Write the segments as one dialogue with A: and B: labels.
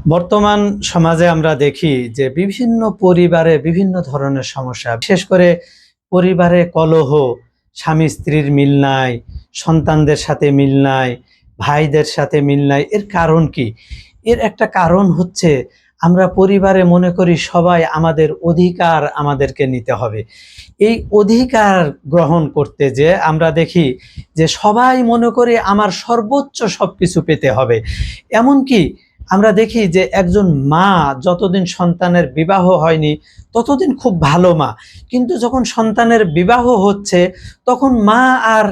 A: বর্তমান সমাজে আমরা দেখি যে বিভিন্ন পরিবারে বিভিন্ন ধরনের সমস্যা, বিশেষ করে পরিবারে কলহ, স্বামী স্ত্রীর মিল নাই, সন্তানদের সাথে মিল নাই, ভাইদের সাথে মিল নাই। এর কারণ কি? এর একটা কারণ হচ্ছে আমরা পরিবারে মনে করি সবাই আমাদের অধিকার আমাদেরকে নিতে হবে। এই অধিকার গ্রহণ করতে যে আমরা দেখি যে সবাই মনে করে আমার সর্বোচ্চ সবকিছু পেতে হবে। এমনকি আমরা দেখি যে একজন মা যতদিন সন্তানের বিবাহ হয়নি ততদিন খুব ভালো মা, কিন্তু যখন সন্তানের বিবাহ হচ্ছে তখন মা আর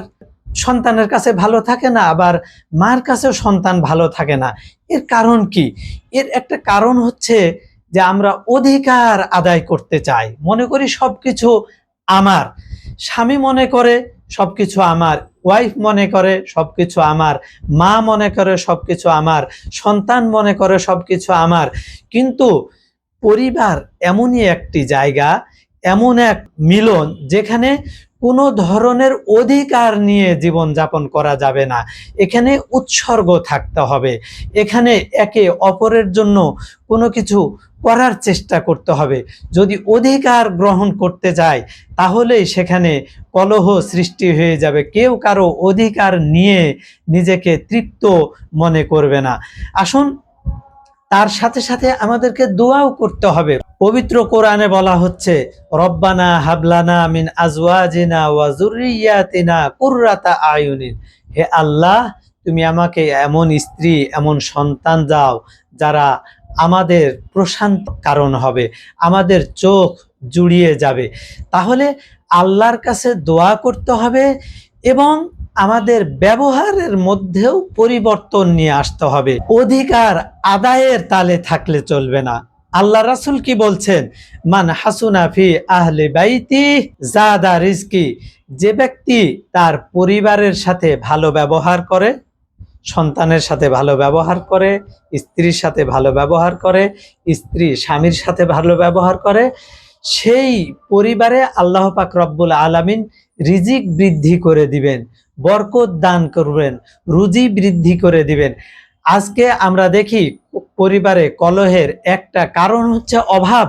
A: সন্তানের কাছে ভালো থাকে না, আবার মার কাছেও সন্তান ভালো থাকে না। এর কারণ কি? এর একটা কারণ হচ্ছে যে আমরা অধিকার আদায় করতে চাই, মনে করি সবকিছু আমার। স্বামী মনে করে সবকিছু আমার, ওয়াইফ মনে করে সবকিছু আমার, মা মনে করে সবকিছু আমার, সন্তান মনে করে সবকিছু আমার। কিন্তু পরিবার এমনই একটি জায়গা, এমন এক মিলন যেখানে কোনো ধরনের অধিকার নিয়ে জীবন যাপন করা যাবে না। এখানে উৎসর্গ থাকতে হবে, এখানে একে অপরের জন্য কোনো কিছু করার চেষ্টা করতে হবে। যদি অধিকার গ্রহণ করতে যায় তাহলেই সেখানে কলহ সৃষ্টি হয়ে যাবে, কেউ কারো অধিকার নিয়ে নিজেকে তৃপ্ত মনে করবে না। আসুন, তার সাথে সাথে আমাদেরকে দোয়াও করতে হবে। পবিত্র কোরআনে বলা হচ্ছে, রব্বানা হাবলানা মিন আজওয়াজিনা ওয়া যুররিয়াতিনা কুররাতা আয়ুনিন। হে আল্লাহ, তুমি আমাকে এমন স্ত্রী, এমন সন্তান দাও যারা আমাদের প্রশান্ত কারণ হবে, আমাদের চোখ জুড়িয়ে যাবে। তাহলে আল্লাহর কাছে দোয়া করতে হবে এবং আমাদের ব্যবহারের মধ্যেও পরিবর্তন নিয়ে আসতে হবে। অধিকার আদায়ের তালে থাকলে চলবে না। আল্লাহ রাসূল কি বলছেন? মান হাসুনা ফি আহলি বাইতি জাদা রিজকি। যে ব্যক্তি তার পরিবারের সাথে ভালো ব্যবহার করে, সন্তানের সাথে ভালো ব্যবহার করে, স্ত্রীর সাথে ভালো ব্যবহার করে, স্ত্রী স্বামীর সাথে ভালো ব্যবহার করে, সেই পরিবারে আল্লাহ পাক রব্বুল আলামিন রিজিক বৃদ্ধি করে দিবেন, বরকত দান করবেন, রুজি বৃদ্ধি করে দিবেন। আজকে আমরা দেখি পরিবারে কলহের একটা কারণ হচ্ছে অভাব।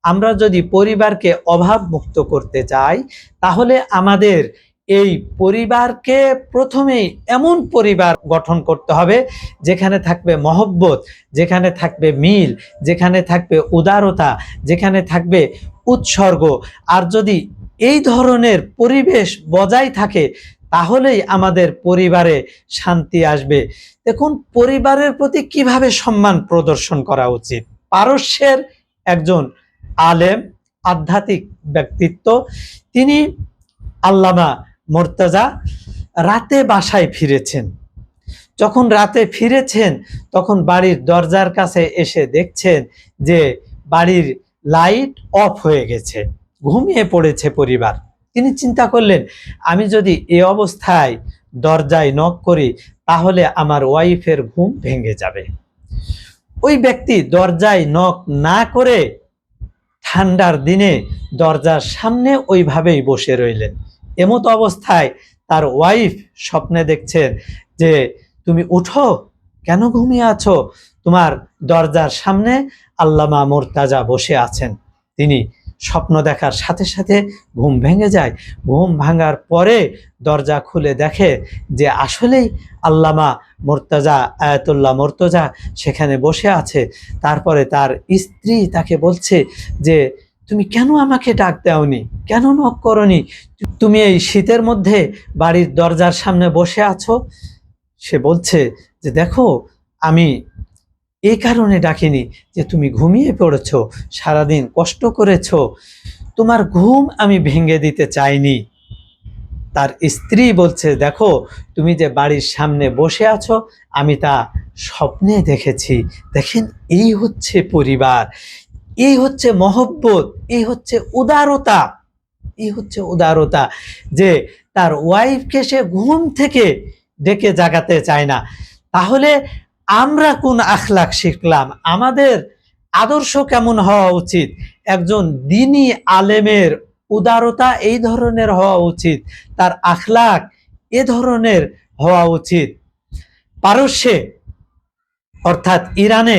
A: আমরা যদি পরিবারকে অভাব মুক্ত করতে চাই তাহলে আমাদের এই পরিবারকে প্রথমেই এমন পরিবার গঠন করতে হবে যেখানে থাকবে মহব্বত, যেখানে থাকবে মিল, যেখানে থাকবে উদারতা, যেখানে থাকবে উৎসর্গ। আর যদি এই ধরনের পরিবেশ বজায় থাকে তাহলেই আমাদের পরিবারে শান্তি আসবে। দেখুন, পরিবারের প্রতি কিভাবে সম্মান প্রদর্শন করা উচিত। পারস্যের একজন আলেম, আধ্যাত্মিক ব্যক্তিত্ব, তিনি আল্লামা মুর্তজা রাতে বাসায় ফিরেছেন। যখন রাতে ফিরেছেন তখন বাড়ির দরজার কাছে এসে দেখছেন যে বাড়ির লাইট অফ হয়ে গেছে, ঘুমিয়ে পড়েছে পরিবার। তিনি চিন্তা করলেন, আমি যদি এ অবস্থায় দরজায় নক করি তাহলে আমার ওয়াইফের ঘুম ভেঙে যাবে। ওই ব্যক্তি দরজায় নক না করে ঠান্ডার দিনে দরজার সামনে ওইভাবেই বসে রইলেন। এমতো অবস্থায় তার ওয়াইফ স্বপ্নে দেখছেন যে, তুমি উঠো, কেন ঘুমিয়ে আছো? তোমার দরজার সামনে আল্লামা মুর্তজা বসে আছেন। তিনি স্বপ্ন দেখার সাথে সাথে ঘুম ভেঙে যায়। ঘুম ভাঙার পরে দরজা খুলে দেখে যে আসলেই আল্লামা মুর্তজা, আয়াতুল্লাহ মুর্তজা সেখানে বসে আছে। তারপরে তার স্ত্রী তাকে বলছে যে, তুমি কেন আমাকে ডাক দাওনি, কেন নক করনি, তুমি এই শীতের মধ্যে বাড়ির দরজার সামনে বসে আছো? সে বলছে যে, দেখো, আমি এই কারণে ডাকিনি যে তুমি ঘুমিয়ে পড়েছো, সারাদিন কষ্ট করেছো, তোমার ঘুম আমি ভেঙে দিতে চাইনি। তার স্ত্রী বলছে, দেখো, তুমি যে বাড়ির সামনে বসে আছো আমি তা স্বপ্নে দেখেছি। দেখেন, এই হচ্ছে পরিবার, এই হচ্ছে মহব্বত, এই হচ্ছে উদারতা, এই হচ্ছে উদারতা, যে তার ওয়াইফকে সে ঘুম থেকে ডেকে জাগাতে চায় না। তাহলে আমরা কোন আখলাক শিখলাম? আমাদের আদর্শ কেমন হওয়া উচিত? একজন দ্বীনী আলেমের উদারতা এই ধরনের হওয়া উচিত, তার আখলাক এ ধরনের হওয়া উচিত। পারস্যে অর্থাৎ ইরানে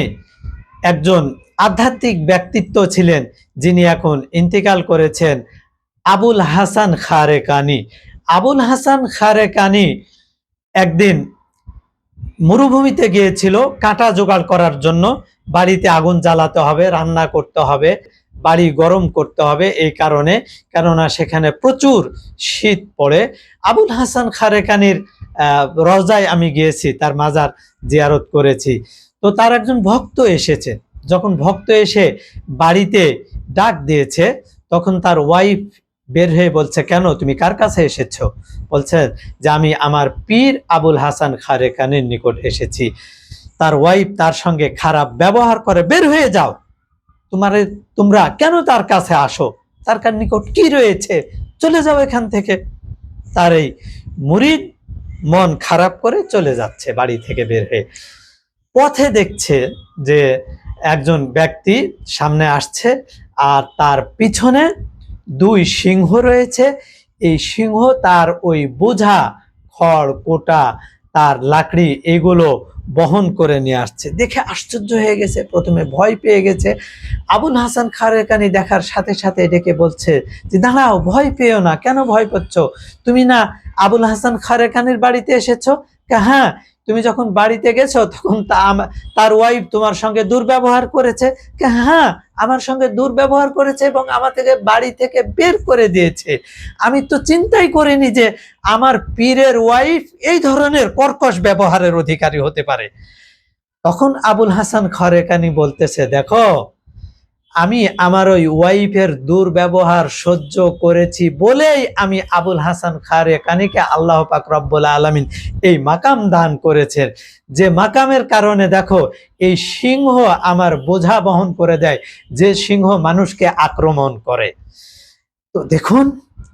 A: একজন আধ্যাত্মিক ব্যক্তিত্ব ছিলেন, যিনি এখন ইন্তেকাল করেছেন, আবুল হাসান খারেকানি। আবুল হাসান খারেকানি একদিন মরুভূমিতে গিয়েছিল কাঁটা জোগাড় করার জন্য। বাড়িতে আগুন জ্বালাতে হবে, রান্না করতে হবে, বাড়ি গরম করতে হবে, এই কারণে, কেননা সেখানে প্রচুর শীত পড়ে। আবুল হাসান খারেকানির রওজায় আমি গিয়েছি, তার মাজার জিয়ারত করেছি। তো তার একজন ভক্ত এসেছে। যখন ভক্ত এসে বাড়িতে ডাক দিয়েছে, তখন তার ওয়াইফ বের হয়ে বলছে, কেন, তুমি কার কাছে এসেছো? বলছে যে আমি আমার পীর আবুল হাসান খারেকানির নিকট এসেছি। তার ওয়াইফ তার সঙ্গে খারাপ ব্যবহার করে, বের হয়ে যাও, তোমরা কেন তার কাছে আসো? তার নিকট কি রয়েছে? চলে যাও এখান থেকে। তার এই মুরিদ মন খারাপ করে চলে যাচ্ছে বাড়ি থেকে বের হয়ে। পথে দেখছে যে একজন ব্যক্তি সামনে আসছে, আর তার পিছনে দুই সিংহ রয়েছে। এই সিংহ তার ওই বোঝা, খড় কোটা, তার লাকড়ি, এগুলো বহন করে নিয়ে আসছে। দেখে আশ্চর্য হয়ে গেছে, প্রথমে ভয় পেয়ে গেছে। আবুল হাসান খারেকানি দেখার সাথে সাথে ডেকে বলছে যে দাঁড়াও, ভয় পেও না, কেন ভয় পাচ্ছ? তুমি না আবুল হাসান খারেকানির বাড়িতে এসেছো? হ্যাঁ। তুমি যখন বাড়িতে গেছো তখন তার ওয়াইফ তোমার সঙ্গে দুর্ব্যবহার করেছে? হ্যাঁ, আমার সঙ্গে দুর্ব্যবহার করেছে এবং আমাকে বাড়ি থেকে বের করে দিয়েছে। আমি তো চিন্তাই করিনি যে আমার পীরের ওয়াইফ এই ধরনের কর্কশ ব্যবহারের অধিকারী হতে পারে। তখন আবুল হাসান খারেকানি বলতেছে, দেখো, আমি আমার ওই ওয়াইফের দুর্ব্যবহার সহ্য করেছি বলেই আমি আবুল হাসান খারেকানিকে আল্লাহ পাক রব্বুল আলামিন এই মাকাম দান করেছেন, যে মাকামের কারণে দেখো এই সিংহ আমার বোঝা বহন করে দেয়, যে সিংহ মানুষকে আক্রমণ করে। তো দেখুন,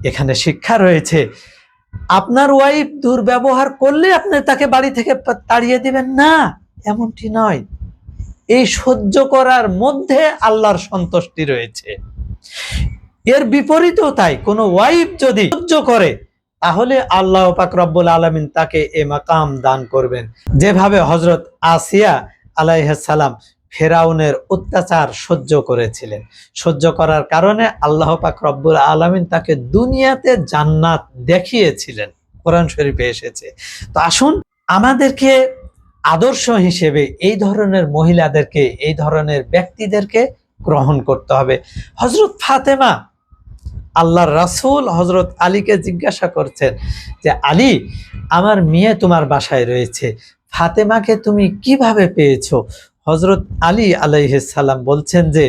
A: এখানে শিক্ষা রয়েছে। আপনার ওয়াইফ দুর্ব্যবহার করলে আপনি তাকে বাড়ি থেকে তাড়িয়ে দিবেন না, এমনটি নয়। এই সহ্য করার মধ্যে আল্লাহর সন্তুষ্টি রয়েছে। এর বিপরীতও তাই, কোনো ওয়াইফ যদি সহ্য করে, তাহলে আল্লাহ পাক রব্বুল আলামিন তাকে এ মাকাম দান করবেন। যেভাবে হযরত আসিয়া আলাইহিস সালাম ফেরাউনের অত্যাচার সহ্য করেছিলেন, সহ্য করার কারণে আল্লাহ পাক রব্বুল আলামিন তাকে দুনিয়াতে জান্নাত দেখিয়েছিলেন, কোরআন শরীফে এসেছে। তো আসুন, আমাদেরকে আদর্শ হিসেবে এই ধরনের মহিলাদেরকে, এই ধরনের ব্যক্তিদেরকে গ্রহণ করতে হবে। হযরত ফাতেমা, আল্লাহর রাসূল হযরত আলীকে জিজ্ঞাসা করছেন যে আলী, আমার মেয়ে তোমার বাসায় রয়েছে, ফাতেমাকে তুমি কিভাবে পেয়েছো? হযরত আলী আলাইহিস সালাম বলছেন যে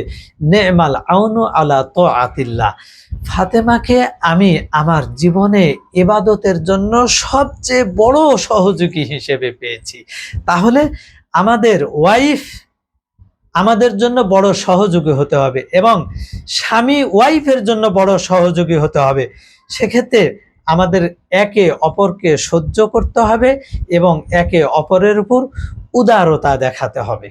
A: নেমাল আউনু আলা তাআতিল্লাহ, ফাতেমাকে আমি আমার জীবনে ইবাদতের জন্য সবচেয়ে বড় সহযোগী হিসেবে পেয়েছি। তাহলে আমাদের ওয়াইফ আমাদের জন্য বড় সহযোগী হতে হবে এবং স্বামী ওয়াইফের জন্য বড় সহযোগী হতে হবে। সেক্ষেত্রে আমাদের একে অপরকে সহ্য করতে হবে এবং একে অপরের উপর উদারতা দেখাতে হবে।